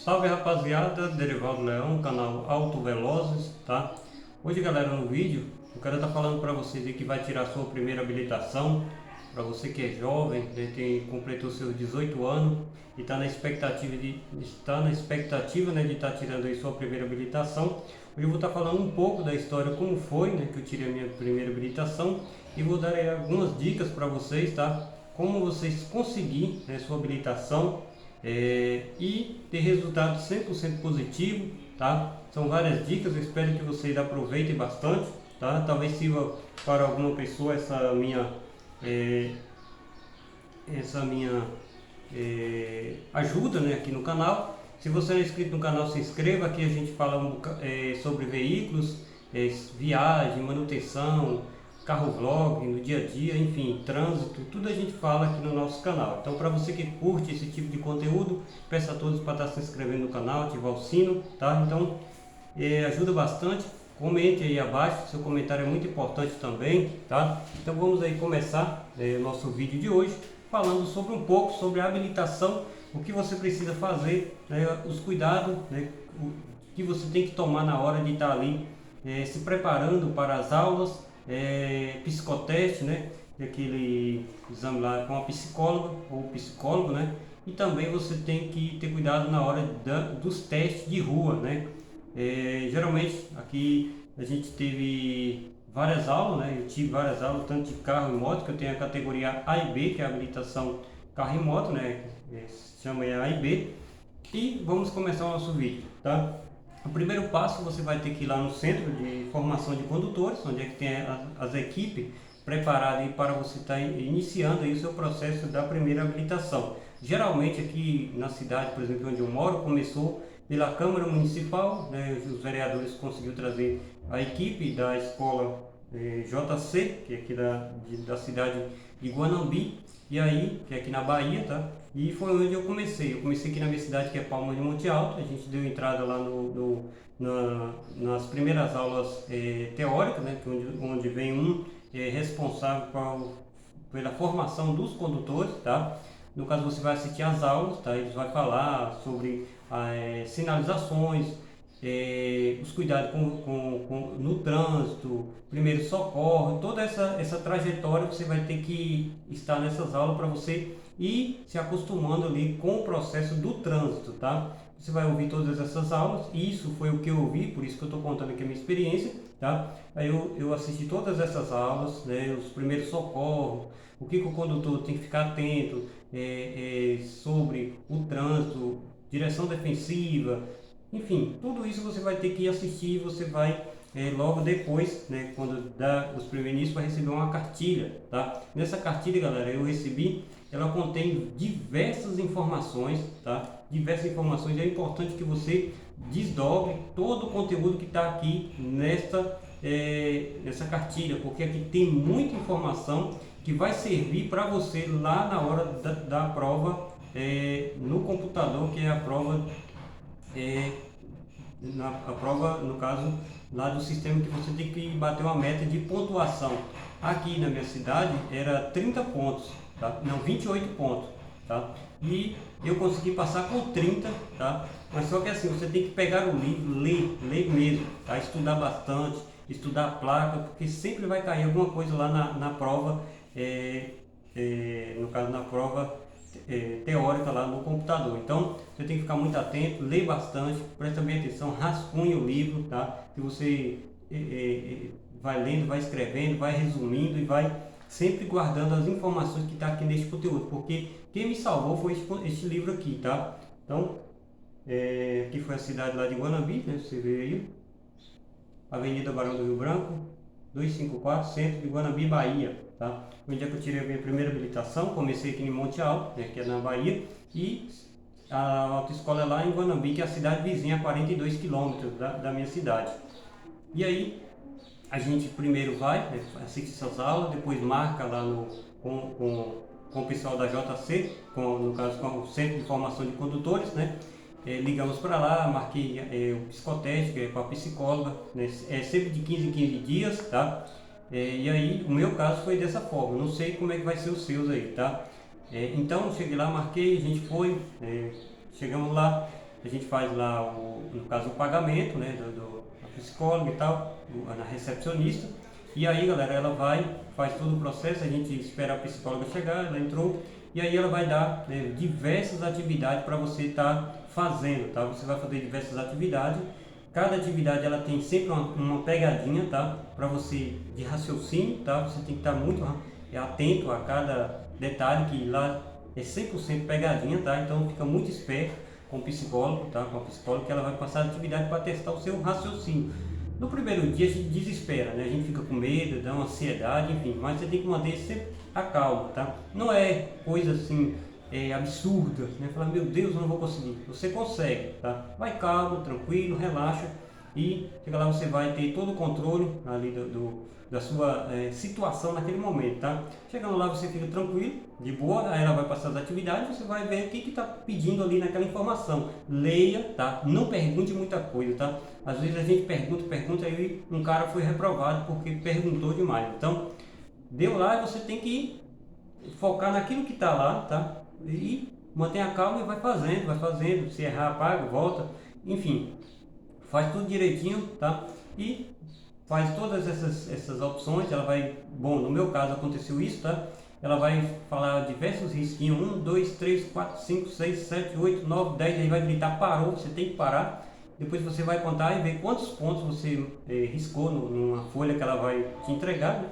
Salve rapaziada, Derivaldo Leão, canal Auto Velozes, tá? Hoje galera, no vídeo eu quero estar falando para vocês aí que vai tirar sua primeira habilitação. Para você que é jovem, né, completou seus 18 anos e está na expectativa de estar tirando aí sua primeira habilitação. Hoje eu vou estar falando um pouco da história, como foi, né, que eu tirei a minha primeira habilitação, e vou dar aí algumas dicas para vocês, tá? Como vocês conseguir, né, sua habilitação e ter resultado 100% positivo, tá? São várias dicas, eu espero que vocês aproveitem bastante, tá? Talvez sirva para alguma pessoa é, essa minha ajuda, né, aqui no canal. Se você não é inscrito no canal, se inscreva. Aqui a gente fala sobre veículos, viagem, manutenção, carro vlog, no dia a dia, enfim, trânsito, tudo a gente fala aqui no nosso canal. Então, para você que curte esse tipo de conteúdo, peço a todos para estar se inscrevendo no canal, ativar o sino, tá? Então, ajuda bastante. Comente aí abaixo, seu comentário é muito importante também, tá? Então vamos aí começar o nosso vídeo de hoje, falando sobre um pouco sobre a habilitação, o que você precisa fazer, né, os cuidados, né, o que você tem que tomar na hora de estar ali se preparando para as aulas, psicoteste, né, aquele exame lá com a psicóloga ou psicólogo, né, e também você tem que ter cuidado na hora dos testes de rua, né. Geralmente aqui a gente teve várias aulas, né? Eu tive várias aulas, tanto de carro e moto, que eu tenho a categoria A e B, que é a habilitação carro e moto, né? Se chama A e B. E vamos começar o nosso vídeo, tá? O primeiro passo, você vai ter que ir lá no centro de formação de condutores, onde é que tem as equipes preparadas aí para você estar iniciando aí o seu processo da primeira habilitação. Geralmente aqui na cidade, por exemplo, onde eu moro, começou pela Câmara Municipal, né, os vereadores conseguiram trazer a equipe da escola JC, que é aqui da cidade de Guanambi, e aí, que é aqui na Bahia, tá? E foi onde eu comecei. Eu comecei aqui na minha cidade, que é Palmas de Monte Alto. A gente deu entrada lá nas primeiras aulas teóricas, né, onde vem responsável pela formação dos condutores, tá? No caso, você vai assistir às aulas, tá? Eles vão falar sobre sinalizações, os cuidados no trânsito, primeiro socorro, toda essa trajetória você vai ter que estar nessas aulas para você ir se acostumando ali com o processo do trânsito, tá? Você vai ouvir todas essas aulas, isso foi o que eu ouvi, por isso que eu estou contando aqui a minha experiência, tá? Aí eu assisti todas essas aulas, né, os primeiros socorros, o que o condutor tem que ficar atento sobre o trânsito, direção defensiva, enfim, tudo isso você vai ter que assistir e você vai logo depois, né, quando dá os primeiros, vai receber uma cartilha, tá? Nessa cartilha, galera, eu recebi, ela contém diversas informações, tá? Diversas informações, é importante que você desdobre todo o conteúdo que está aqui nessa cartilha, porque aqui tem muita informação que vai servir para você lá na hora da prova no computador, que é a prova, a prova, no caso, lá do sistema que você tem que bater uma meta de pontuação. Aqui na minha cidade era 30 pontos, tá? Não, 28 pontos, tá? E eu consegui passar com 30, tá? Mas só que assim, você tem que pegar o livro, ler mesmo, tá? Estudar bastante, estudar a placa, porque sempre vai cair alguma coisa lá na prova, no caso na prova teórica lá no computador. Então você tem que ficar muito atento, ler bastante, presta bem atenção, rascunhe o livro, tá? Que você vai lendo, vai escrevendo, vai resumindo e vai sempre guardando as informações que está aqui neste conteúdo, porque quem me salvou foi este livro aqui, tá? Então, aqui foi a cidade lá de Guanambi, né? Você vê aí, Avenida Barão do Rio Branco, 254, centro de Guanambi, Bahia, tá? Onde é que eu tirei a minha primeira habilitação, comecei aqui em Monte Alto, né, que é na Bahia, e a autoescola é lá em Guanambi, que é a cidade vizinha, a 42 quilômetros da minha cidade. E aí, a gente primeiro vai, né, assiste essas aulas, depois marca lá com o pessoal da JC, no caso com o Centro de Formação de Condutores, né? Ligamos para lá, marquei o psicoteste, que é com a psicóloga, né? Sempre de 15 em 15 dias, tá? E aí, o meu caso foi dessa forma, não sei como é que vai ser os seus aí, tá? Então, cheguei lá, marquei, a gente foi, chegamos lá, a gente faz lá, no caso, o pagamento, né, da psicóloga e tal, na recepcionista. E aí, galera, ela faz todo o processo, a gente espera a psicóloga chegar, ela entrou, e aí ela vai dar, né, diversas atividades para você estar fazendo, tá? Você vai fazer diversas atividades. Cada atividade ela tem sempre uma pegadinha, tá? Para você de raciocínio, tá? Você tem que estar muito atento a cada detalhe, que lá é 100% pegadinha, tá? Então fica muito esperto com o psicólogo, tá? Com a psicóloga, que ela vai passar a atividade para testar o seu raciocínio. No primeiro dia a gente desespera, né? A gente fica com medo, dá uma ansiedade, enfim, mas você tem que manter sempre a calma, tá? Não é coisa assim absurda, né? Falar, meu Deus, eu não vou conseguir. Você consegue, tá? Vai calmo, tranquilo, relaxa e chega lá, você vai ter todo o controle ali da sua situação naquele momento, tá? Chegando lá, você fica tranquilo, de boa, aí ela vai passar as atividades, você vai ver o que está pedindo ali naquela informação. Leia, tá? Não pergunte muita coisa, tá? Às vezes a gente pergunta, aí um cara foi reprovado porque perguntou demais. Então, deu lá e você tem que focar naquilo que está lá, tá? E mantenha a calma e vai fazendo. Se errar, apaga, volta, enfim, faz tudo direitinho, tá? E faz todas essas opções. Ela vai, bom, no meu caso aconteceu isso, tá? Ela vai falar diversos risquinhos, 1, 2, 3, 4, 5, 6, 7, 8, 9, 10, aí vai gritar parou, você tem que parar. Depois você vai contar e ver quantos pontos você riscou numa folha que ela vai te entregar, né?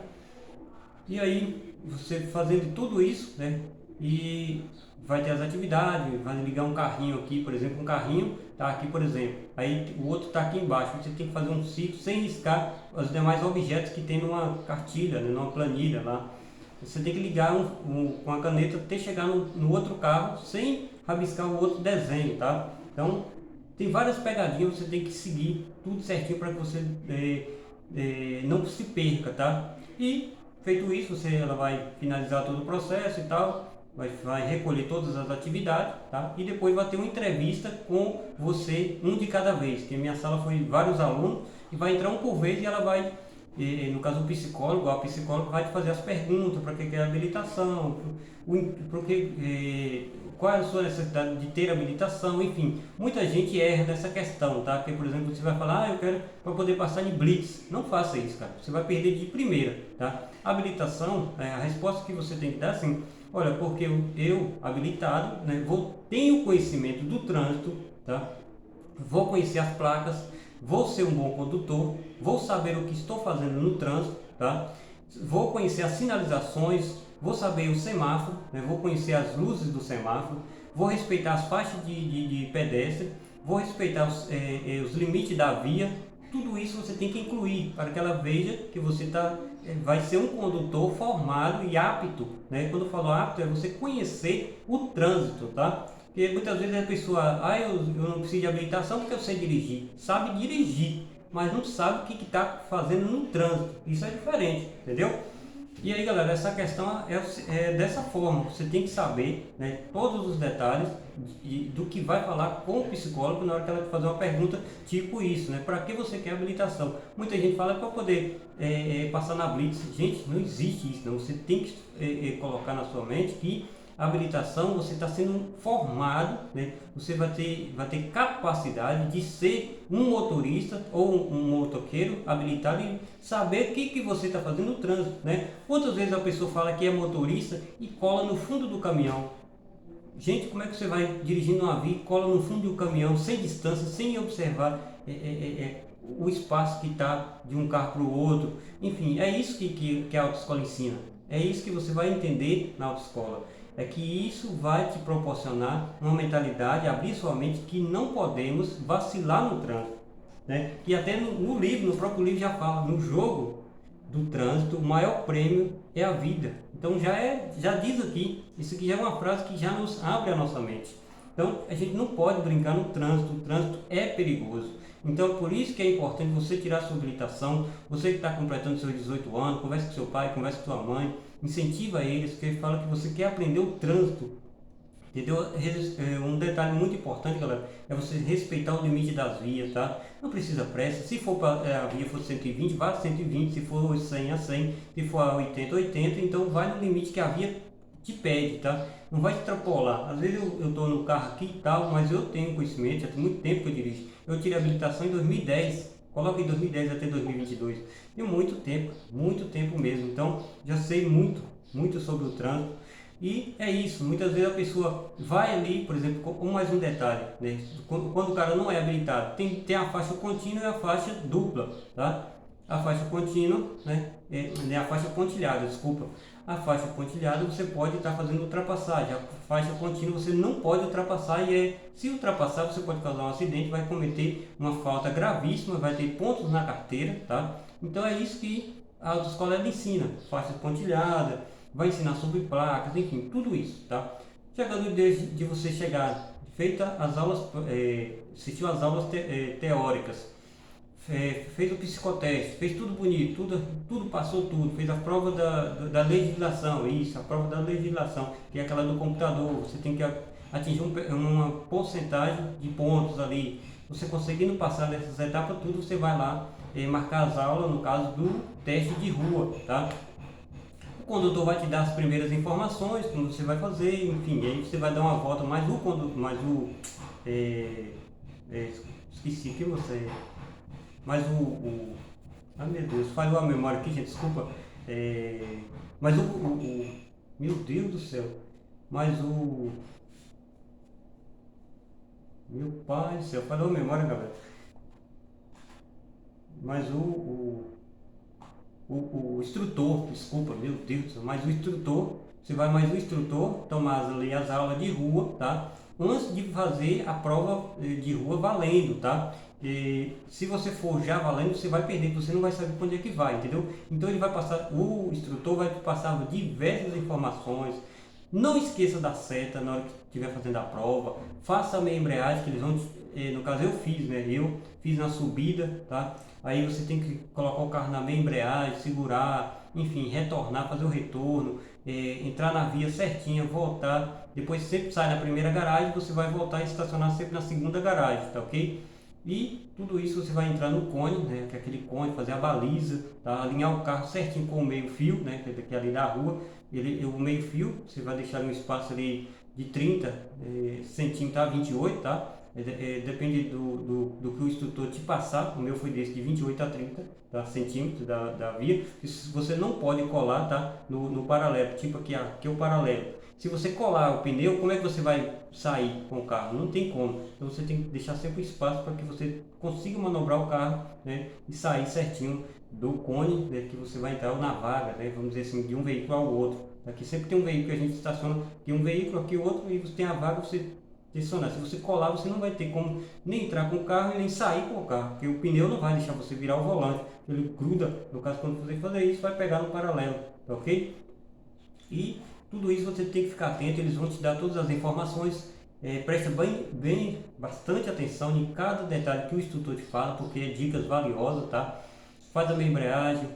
E aí você fazendo tudo isso, né? E vai ter as atividades, vai ligar um carrinho aqui, por exemplo, um carrinho tá aqui, por exemplo, aí o outro tá aqui embaixo, você tem que fazer um ciclo sem riscar os demais objetos que tem numa cartilha, né? Numa planilha lá. Você tem que ligar com a caneta até chegar no outro carro sem rabiscar o outro desenho, tá? Então tem várias pegadinhas, você tem que seguir tudo certinho para que você não se perca, tá? E feito isso, ela vai finalizar todo o processo e tal, vai recolher todas as atividades, tá? E depois vai ter uma entrevista com você, um de cada vez, que a minha sala foi vários alunos, e vai entrar um por vez e ela vai, no caso o psicólogo, a psicóloga vai te fazer as perguntas, para que é a habilitação, qual é a sua necessidade de ter habilitação, enfim. Muita gente erra nessa questão, tá? Porque, por exemplo, você vai falar, eu quero para poder passar em blitz. Não faça isso, cara. Você vai perder de primeira, tá? Habilitação, a resposta que você tem que dar assim, olha, porque eu habilitado, né, tenho conhecimento do trânsito, tá? Vou conhecer as placas, vou ser um bom condutor, vou saber o que estou fazendo no trânsito, tá? Vou conhecer as sinalizações, vou saber o semáforo, né? Vou conhecer as luzes do semáforo, vou respeitar as faixas de pedestre, vou respeitar os limites da via. Tudo isso você tem que incluir para que ela veja que você vai ser um condutor formado e apto, né? Quando eu falo apto, é você conhecer o trânsito, tá? Porque muitas vezes a pessoa, eu não preciso de habilitação porque eu sei dirigir. Sabe dirigir, mas não sabe o que está fazendo no trânsito. Isso é diferente, entendeu? E aí, galera, essa questão é dessa forma. Você tem que saber, né, todos os detalhes do que vai falar com o psicólogo na hora que ela te fazer uma pergunta tipo isso, né? Para que você quer habilitação? Muita gente fala para poder passar na blitz. Gente, não existe isso, não. Você tem que colocar na sua mente que a habilitação, você está sendo formado, né? Você vai ter capacidade de ser um motorista ou um motoqueiro habilitado e saber o que você está fazendo no trânsito, né? Quantas vezes a pessoa fala que é motorista e cola no fundo do caminhão? Gente, como é que você vai dirigindo uma via e cola no fundo do caminhão sem distância, sem observar o espaço que está de um carro para o outro? Enfim, é isso que a autoescola ensina. É isso que você vai entender na autoescola. É que isso vai te proporcionar uma mentalidade, abrir sua mente, que não podemos vacilar no trânsito, né? E até no livro, no próprio livro já fala, no jogo do trânsito, o maior prêmio é a vida. Então já diz aqui, isso aqui já é uma frase que já nos abre a nossa mente. Então a gente não pode brincar no trânsito, o trânsito é perigoso. Então por isso que é importante você tirar sua habilitação, você que está completando seus 18 anos, converse com seu pai, converse com sua mãe, incentiva eles, porque ele fala que você quer aprender o trânsito, entendeu? Um detalhe muito importante, galera, é você respeitar o limite das vias, tá? Não precisa pressa. Se for para a via for 120, vá a 120, se for 100 a 100, se for a 80, 80, então vai no limite que a via te pede, tá? Não vai extrapolar. Às vezes eu tô no carro aqui e tal, mas eu tenho conhecimento, já tem muito tempo que eu dirijo. Eu tirei a habilitação em 2010, coloca em 2010 até 2022. Tem muito tempo mesmo. Então já sei muito sobre o trânsito. E é isso, muitas vezes a pessoa vai ali, por exemplo, com mais um detalhe, né? Quando o cara não é habilitado, tem a faixa contínua e a faixa dupla, tá? A faixa contínua, né? A faixa pontilhada, desculpa. A faixa pontilhada você pode estar fazendo ultrapassagem, a faixa contínua você não pode ultrapassar se ultrapassar você pode causar um acidente, vai cometer uma falta gravíssima, vai ter pontos na carteira, tá? Então é isso que a autoescola ela ensina, faixa pontilhada, vai ensinar sobre placas, enfim, tudo isso, tá? Chegando desde de você chegar, feita as aulas, assistiu às aulas teóricas, fez o psicoteste, fez tudo bonito, tudo passou tudo, fez a prova da legislação, isso, a prova da legislação, que é aquela do computador, você tem que atingir uma porcentagem de pontos ali. Você conseguindo passar dessas etapas tudo, você vai lá marcar as aulas, no caso do teste de rua, tá? O condutor vai te dar as primeiras informações, como você vai fazer, enfim, aí você vai dar uma volta, é, esqueci que você, mas ai meu Deus, falhou a memória aqui, gente, desculpa, é, mas meu Deus do céu, mas meu pai do céu, falhou a memória, galera, mas o instrutor, desculpa, meu Deus, mas o instrutor, você vai mais o instrutor tomar ali as aulas de rua, tá? Antes de fazer a prova de rua valendo, tá? E se você for já valendo, você vai perder, você não vai saber para onde é que vai, entendeu? Então ele vai passar, o instrutor vai passar diversas informações. Não esqueça da seta na hora que estiver fazendo a prova. Faça a meia embreagem que eles vão, no caso eu fiz, né? Eu fiz na subida, tá? Aí você tem que colocar o carro na meia embreagem, segurar, enfim, retornar, fazer o retorno, entrar na via certinha, voltar. Depois sempre sai na primeira garagem, você vai voltar e estacionar sempre na segunda garagem, tá ok? E tudo isso você vai entrar no cone, né, que é aquele cone, fazer a baliza, tá? Alinhar o carro certinho com o meio fio, né, que é ali da rua. O meio fio, você vai deixar um espaço ali de 30 centímetros a 28, tá? Depende do que o instrutor te passar. O meu foi desse de 28 a 30, tá? Centímetros da via. Isso você não pode colar, tá? No paralelo, tipo aqui é o paralelo. Se você colar o pneu, como é que você vai sair com o carro? Não tem como. Então você tem que deixar sempre espaço para que você consiga manobrar o carro, né? E sair certinho do cone, né, que você vai entrar na vaga, né? Vamos dizer assim, de um veículo ao outro. Aqui sempre tem um veículo que a gente estaciona, tem um veículo aqui outro e você tem a vaga, você estacionar. Se você colar, você não vai ter como nem entrar com o carro e nem sair com o carro, porque o pneu não vai deixar você virar o volante. Ele gruda, no caso quando você fazer isso, vai pegar no paralelo, tá ok? E tudo isso você tem que ficar atento, eles vão te dar todas as informações. Presta bastante atenção em cada detalhe que o instrutor te fala, porque é dicas valiosas, tá? Faz a meia embreagem.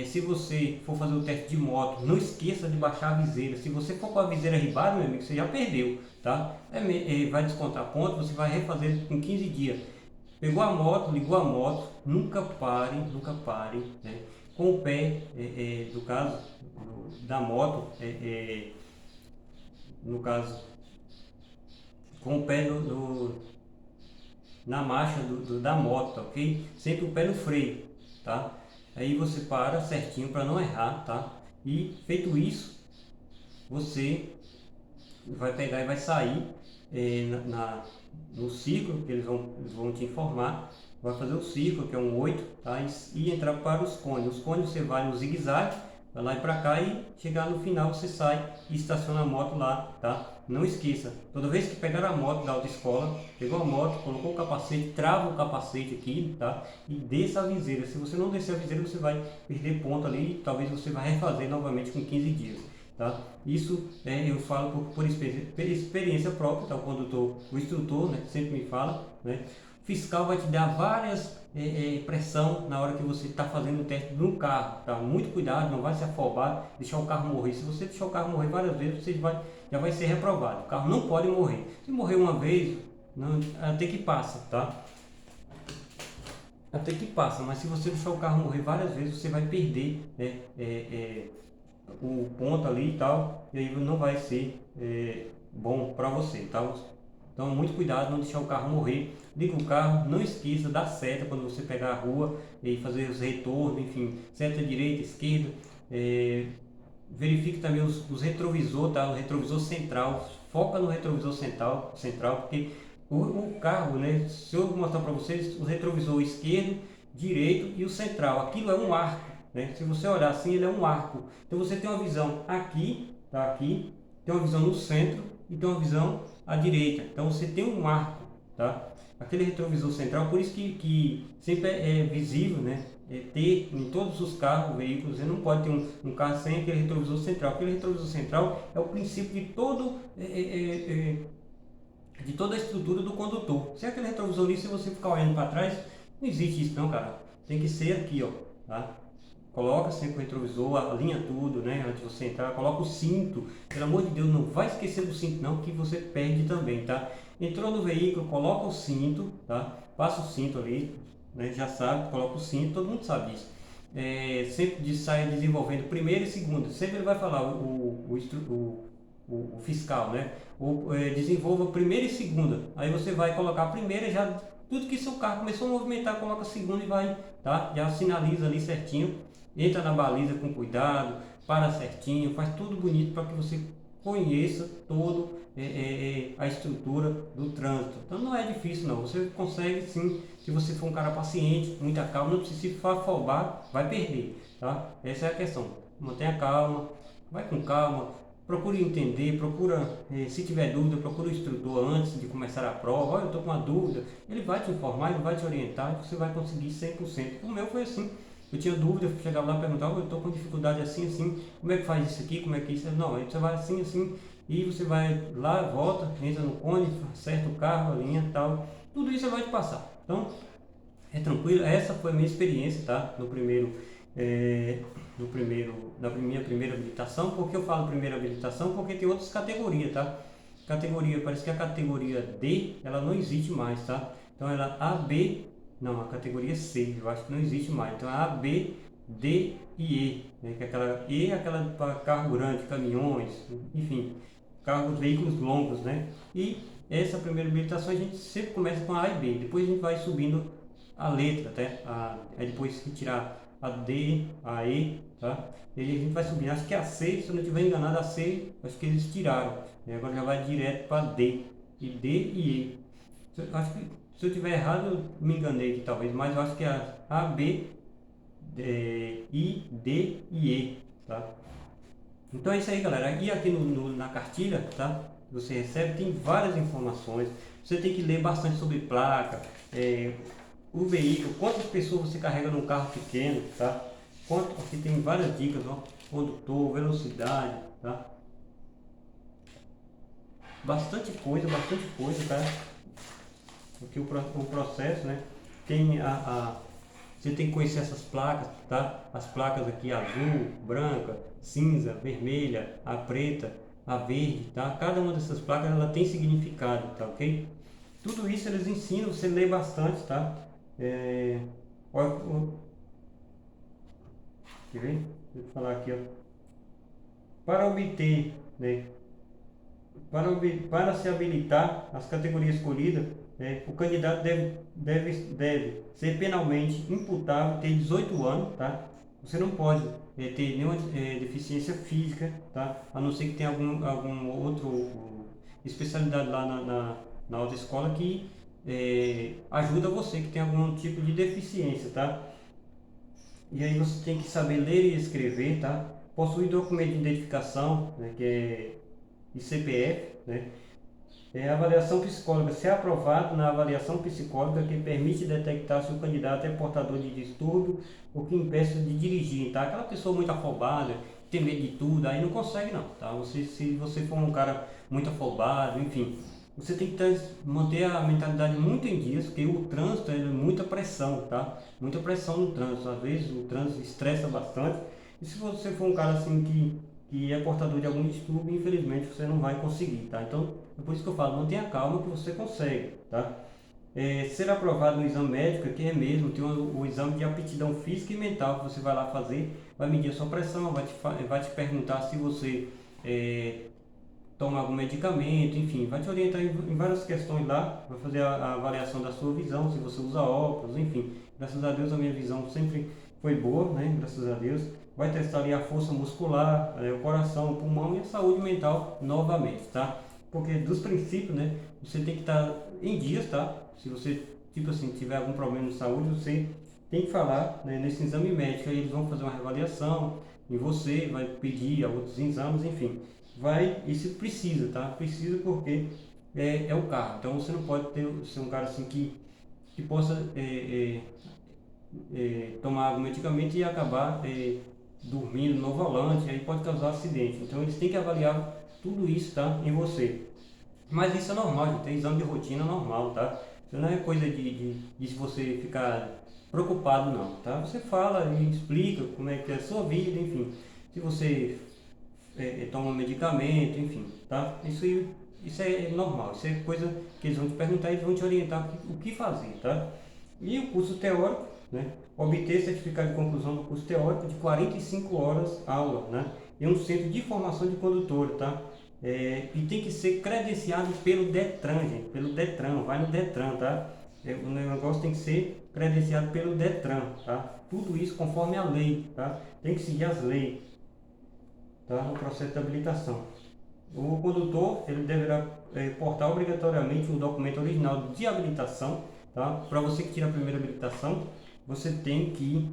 Se você for fazer o teste de moto, não esqueça de baixar a viseira. Se você for com a viseira arribada, meu amigo, você já perdeu, tá? Vai descontar ponto, você vai refazer com 15 dias. Pegou a moto, ligou a moto, nunca pare, né? Com o pé, no caso da moto, no caso, com o pé na marcha da moto, tá ok? Sempre o pé no freio, tá? Aí você para certinho para não errar, tá? E feito isso, você vai pegar e vai sair no ciclo, que eles vão te informar. Vai fazer o ciclo, que é um 8, tá? E entrar para os cones. Os cones você vai no zigue-zague, vai lá e para cá e chegar no final você sai e estaciona a moto lá, tá? Não esqueça, toda vez que pegar a moto da autoescola, pegou a moto, colocou o capacete, trava o capacete aqui, tá? E desça a viseira. Se você não descer a viseira, você vai perder ponto ali e talvez você vai refazer novamente com 15 dias. Tá? Isso eu falo por experiência própria, tá? O instrutor, né, sempre me fala, né? O fiscal vai te dar várias pressão na hora que você está fazendo o teste no carro, tá? Muito cuidado, não vai se afobar, deixar o carro morrer. Se você deixar o carro morrer várias vezes, você já vai ser reprovado. O carro não pode morrer. Se morrer uma vez, não, até que passa, tá? Até que passa, mas se você deixar o carro morrer várias vezes, você vai perder, né? o ponto ali e tal, e aí não vai ser bom para você, tá? Então, muito cuidado, não deixar o carro morrer. Liga o carro, não esqueça da seta quando você pegar a rua e fazer os retornos, enfim, seta direita, esquerda. É, verifique também os retrovisor, tá? O retrovisor central, foca no retrovisor central, porque o carro, né? Se eu mostrar para vocês, o retrovisor esquerdo, direito e o central, aquilo é um arco, né? Se você olhar assim, ele é um arco. Então você tem uma visão aqui, tá? Aqui, tem uma visão no centro e tem uma visão à direita. Então você tem um arco, tá? Aquele retrovisor central, por isso que sempre é visível, né? Ter em todos os carros, veículos, você não pode ter um carro sem aquele retrovisor central. Aquele retrovisor central é o princípio de toda a estrutura do condutor. Se aquele retrovisor ali, se você ficar olhando para trás, não existe isso não, cara. Tem que ser aqui, ó, tá? Coloca sempre o retrovisor, alinha tudo, né? Antes de você entrar, coloca o cinto. Pelo amor de Deus, não vai esquecer do cinto não, que você perde também, tá? Entrou no veículo, coloca o cinto, tá? Passa o cinto ali, né? Já sabe, coloca o cinto, todo mundo sabe disso. Sempre sai desenvolvendo primeiro e segundo. Sempre ele vai falar o fiscal, né? Desenvolva primeira e segunda. Aí você vai colocar a primeira, já tudo que seu carro começou a movimentar, coloca a segunda e vai, tá? Já sinaliza ali certinho, entra na baliza com cuidado, para certinho, faz tudo bonito para que você conheça todo a estrutura do trânsito. Então não é difícil não, você consegue sim, se você for um cara paciente, muita calma, não precisa se afobar, vai perder, tá? Essa é a questão. Mantenha calma, vai com calma, procure entender, se tiver dúvida, procure o instrutor antes de começar a prova. Olha, eu estou com uma dúvida, ele vai te informar, ele vai te orientar e você vai conseguir 100%. O meu foi assim, eu tinha dúvida, chegava lá e perguntava, eu estou com dificuldade assim, assim, como é que faz isso aqui, como é que isso? Não, aí você vai assim, assim, e você vai lá, volta, entra no cone, acerta o carro, a linha e tal, tudo isso vai te passar. Então, é tranquilo, essa foi a minha experiência, tá? É, na minha primeira habilitação. Por que eu falo primeira habilitação? Porque tem outras categorias, tá? Parece que a categoria D, ela não existe mais, tá? Então ela A, B, não, a categoria C, eu acho que não existe mais. Então A, B, D e E, né? Que aquela E é aquela para carro grande, caminhões, enfim, veículos longos, né? E essa primeira habilitação a gente sempre começa com a e B, depois a gente vai subindo a letra, até aí depois que tirar a D, a E, tá? E a gente vai subindo, acho que a C, se eu não estiver enganado, a C, acho que eles tiraram, e agora já vai direto para D, e D e E. Acho que se eu estiver errado, eu me enganei aqui talvez, mas eu acho que é A, B, I, D e E, tá? Então é isso aí, galera. E aqui na cartilha, tá? Você recebe, tem várias informações. Você tem que ler bastante sobre placa, o veículo, quantas pessoas você carrega num carro pequeno, tá? Aqui tem várias dicas, ó. Condutor, velocidade, tá? Bastante coisa, tá? Aqui o processo, né? Tem você tem que conhecer essas placas, tá? As placas aqui azul, branca, cinza, vermelha, a preta, a verde, tá? Cada uma dessas placas ela tem significado, tá ok? Tudo isso eles ensinam, você lê bastante, tá? Quer ver? Deixa eu falar aqui, ó. Para obter, né? Para se habilitar às categorias escolhidas, o candidato deve ser penalmente imputável, ter 18 anos, tá? Você não pode ter nenhuma deficiência física, tá? A não ser que tenha algum outro especialidade lá na autoescola que ajuda você que tem algum tipo de deficiência, tá? E aí você tem que saber ler e escrever, tá? Possuir documento de identificação, né, que é CPF, né? Avaliação psicóloga, ser aprovado na avaliação psicóloga que permite detectar se o candidato é portador de distúrbio ou que impeça de dirigir, tá? Aquela pessoa muito afobada, tem medo de tudo, aí não consegue não, tá? Se você for um cara muito afobado, enfim, você tem que manter a mentalidade muito em dias, porque o trânsito é muita pressão, tá? Muita pressão no trânsito, às vezes o trânsito estressa bastante, e se você for um cara assim que é portador de algum distúrbio, infelizmente você não vai conseguir, tá? Então, é por isso que eu falo, mantenha calma que você consegue, tá? ser aprovado no exame médico, que é mesmo, tem o exame de aptidão física e mental que você vai lá fazer, vai medir a sua pressão, vai te perguntar se você toma algum medicamento, enfim, vai te orientar em várias questões lá, vai fazer a avaliação da sua visão, se você usa óculos, enfim. Graças a Deus a minha visão sempre foi boa, né? Graças a Deus. Vai testar ali a força muscular, o coração, o pulmão e a saúde mental novamente, tá? Porque dos princípios, né? Você tem que estar em dias, tá? Se você, tipo assim, tiver algum problema de saúde, você tem que falar, né, nesse exame médico, aí eles vão fazer uma avaliação em você, vai pedir outros exames, enfim. Vai, isso precisa, tá? Precisa porque é o carro. Então você não pode ser um cara assim que possa tomar algum medicamento e acabar dormindo no volante, aí pode causar acidente. Então eles têm que avaliar tudo isso, tá, em você. Mas isso é normal, gente, tem exame de rotina normal, tá? Isso não é coisa de você ficar preocupado não, tá? Você fala e explica como é que é a sua vida, enfim. Se você toma medicamento, enfim, tá? Isso é normal, isso é coisa que eles vão te perguntar e eles vão te orientar o que fazer, tá? E o curso teórico, né? Obter certificado de conclusão do curso teórico de 45 horas aula, né? E um centro de formação de condutor, tá? E tem que ser credenciado pelo Detran, gente, pelo Detran, vai no Detran, tá? O negócio tem que ser credenciado pelo Detran, tá? Tudo isso conforme a lei, tá? Tem que seguir as leis, tá? No processo de habilitação. O condutor, ele deverá portar obrigatoriamente um documento original de habilitação, tá? Para você que tira a primeira habilitação, você tem que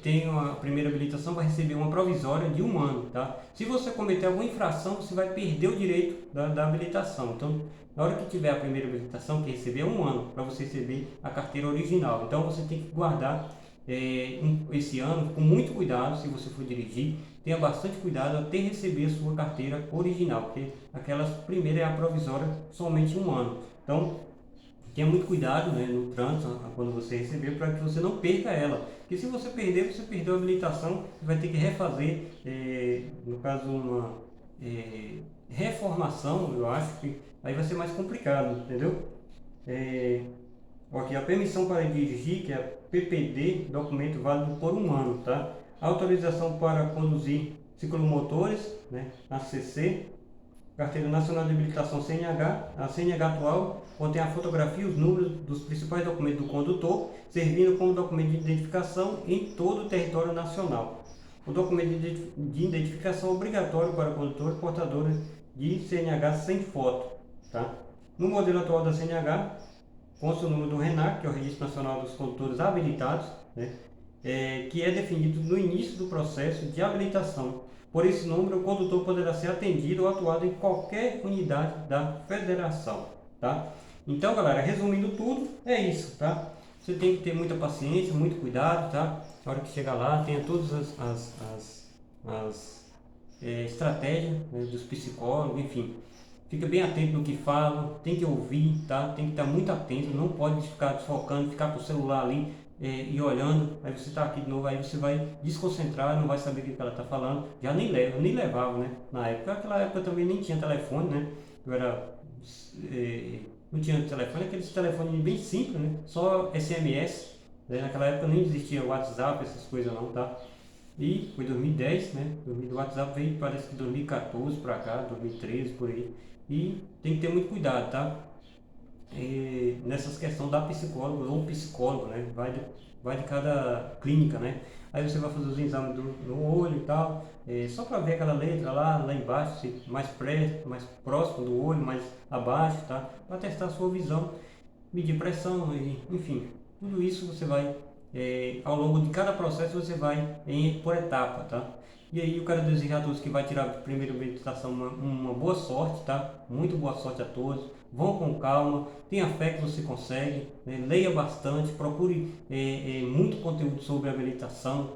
tem uma primeira habilitação, vai receber uma provisória de 1 ano, tá? Se você cometer alguma infração, você vai perder o direito da habilitação. Então, na hora que tiver a primeira habilitação, que receber 1 ano para você receber a carteira original. Então, você tem que guardar esse ano com muito cuidado. Se você for dirigir, tenha bastante cuidado até receber a sua carteira original, porque aquelas primeira é a provisória, somente 1 ano. Então, tenha muito cuidado, né, no trânsito quando você receber, para que você não perca ela. Porque se você perder, você perdeu a habilitação e vai ter que refazer, no caso, uma reformação, eu acho que aí vai ser mais complicado, entendeu? Aqui, a permissão para dirigir, que é a PPD, documento válido por 1 ano, tá? Autorização para conduzir ciclomotores, né, ACC, Carteira Nacional de Habilitação CNH. A CNH atual contém a fotografia e os números dos principais documentos do condutor, servindo como documento de identificação em todo o território nacional. O documento de identificação é obrigatório para condutores portadores de CNH sem foto, tá? No modelo atual da CNH, consta o número do RENAC, que é o Registro Nacional dos Condutores Habilitados, né? Que é definido no início do processo de habilitação. Por esse número, o condutor poderá ser atendido ou atuado em qualquer unidade da federação, tá? Então, galera, resumindo tudo, é isso, tá? Você tem que ter muita paciência, muito cuidado, tá? Na hora que chegar lá, tenha todas as estratégias, né, dos psicólogos, enfim. Fica bem atento no que falam, tem que ouvir, tá? Tem que estar muito atento, não pode ficar desfocando, ficar com o celular ali e olhando, aí você está aqui de novo, aí você vai desconcentrar, não vai saber o que ela está falando, já nem leva, eu nem levava, né? Na época, naquela época também nem tinha telefone, né? Eu era, não tinha telefone, aqueles telefones bem simples, né? Só SMS, né? Naquela época nem existia WhatsApp, essas coisas não, tá? E foi 2010, né? O WhatsApp veio, parece que 2014 para cá, 2013 por aí. E tem que ter muito cuidado, tá? Nessas questões da psicóloga ou psicólogo, né? Vai de cada clínica, né? Aí você vai fazer os exames no olho e tal, só para ver aquela letra lá embaixo, se mais próximo do olho, mais abaixo, tá? Para testar a sua visão, medir pressão, enfim, tudo isso você vai, ao longo de cada processo você vai por etapa, tá? E aí eu quero desejar a todos que vai tirar a primeira meditação uma boa sorte, tá? Muito boa sorte a todos. Vão com calma, tenha fé que você consegue, né? Leia bastante, procure muito conteúdo sobre a meditação.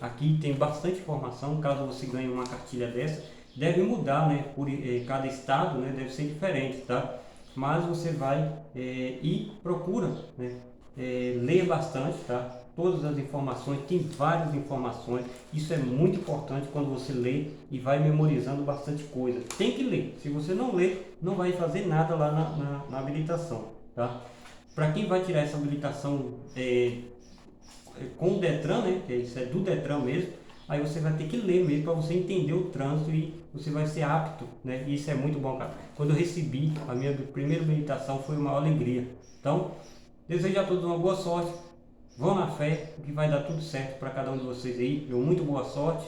Aqui tem bastante informação, caso você ganhe uma cartilha dessa. Deve mudar, né? Por cada estado, né? Deve ser diferente, tá? Mas você vai e procura, né? Leia bastante, tá? Todas as informações, tem várias informações, isso é muito importante quando você lê e vai memorizando bastante coisa. Tem que ler, se você não ler, não vai fazer nada lá na habilitação, tá? Para quem vai tirar essa habilitação com o Detran, né? Que isso é do Detran mesmo. Aí você vai ter que ler mesmo para você entender o trânsito e você vai ser apto, né? E isso é muito bom, cara. Quando eu recebi a minha primeira habilitação foi uma alegria. Então, desejo a todos uma boa sorte. Vão na fé, que vai dar tudo certo para cada um de vocês aí. Muito boa sorte.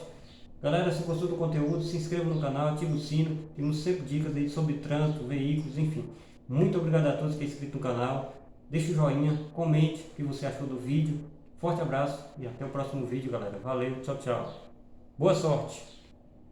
Galera, se gostou do conteúdo, se inscreva no canal, ative o sino. Temos sempre dicas aí sobre trânsito, veículos, enfim. Muito obrigado a todos que estão inscritos no canal. Deixe o joinha, comente o que você achou do vídeo. Forte abraço e até o próximo vídeo, galera. Valeu, tchau, tchau. Boa sorte!